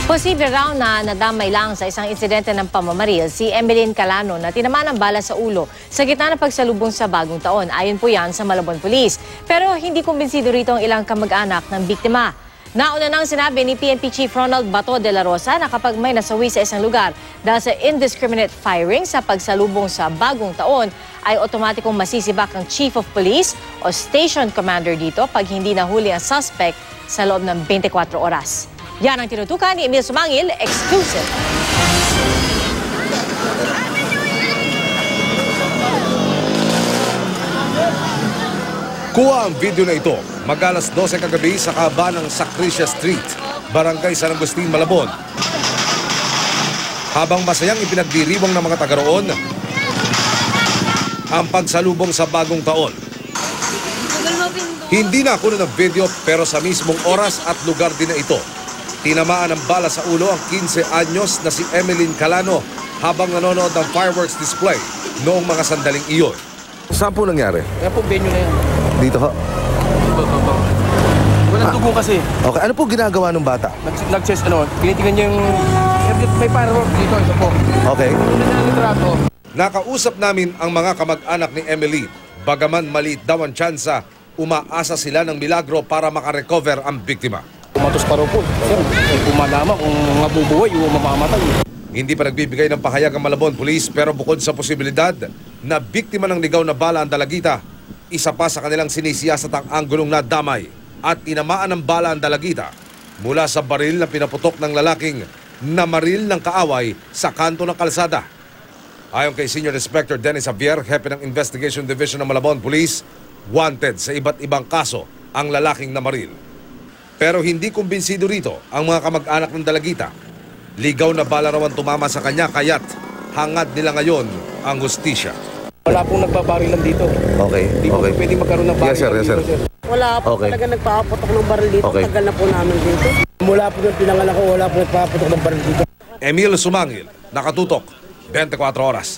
Posible raw na nadamay lang sa isang insidente ng pamamaril si Emeline Calano na tinamaan ng bala sa ulo sa gitna ng pagsalubong sa bagong taon. Ayon po yan sa Malabon Police. Pero hindi kumbinsido rito ang ilang kamag-anak ng biktima. Nauna nang sinabi ni PNP Chief Ronald Bato de la Rosa na kapag may nasawi sa isang lugar dahil sa indiscriminate firing sa pagsalubong sa bagong taon, ay otomatikong masisibak ang Chief of Police o Station Commander dito pag hindi nahuli ang suspect sa loob ng 24 oras. Yan ang tinutukan ni Emil Sumangil, exclusive. Kuha ang video na ito mag-alas 12 kagabi sa kahabaan ng Sacristia Street, Barangay San Agustin, Malabon. Habang masayang ipinagdiriwang ng mga taga roon ang pagsalubong sa bagong taon. Hindi na kuno ng video pero sa mismong oras at lugar din na ito, tinamaan ng bala sa ulo ang 15 anyos na si Emeline Calano habang nanonood ng fireworks display noong mga sandaling iyon. Saan po nangyari? Kaya po venue na yan. Dito ho? Walang dugo kasi. Okay, ano po ginagawa ng bata? Nag-chest tinitingnan niya yung may firework dito, ito po. Okay. Litrato. Nakausap namin ang mga kamag-anak ni Emeline. Bagaman maliit daw ang tsansa, umaasa sila ng milagro para makarecover ang biktima. Kumatos pa rin po. Sir, kung malama kung mabubuhay o mamamatay. Hindi pa nagbibigay ng pahayag ang Malabon Police pero bukod sa posibilidad na biktima ng ligaw na bala ang dalagita, isa pa sa kanilang sinisiyasat ang anggulong nadamay at tinamaan ng bala ang dalagita mula sa baril na pinaputok ng lalaking namaril ng kaaway sa kanto ng kalsada. Ayon kay Senior Inspector Dennis Javier, hepe ng Investigation Division ng Malabon Police, wanted sa iba't ibang kaso ang lalaking namaril. Pero hindi kumbinsido rito ang mga kamag-anak ng dalagita. Ligaw na bala raw ang tumama sa kanya kaya't hangad nila ngayon ang hustisya. Wala pong nagbabarilan dito. Okay, Hindi po pwede magkaroon ng barilan Yes, sir. dito, sir. Wala po talaga nagpapaputok ng baril dito. Okay. Tagal na po namin dito. Mula po nung pinanganak ko, wala po nagpapaputok ng baril dito. Emil Sumangil, nakatutok, 24 oras.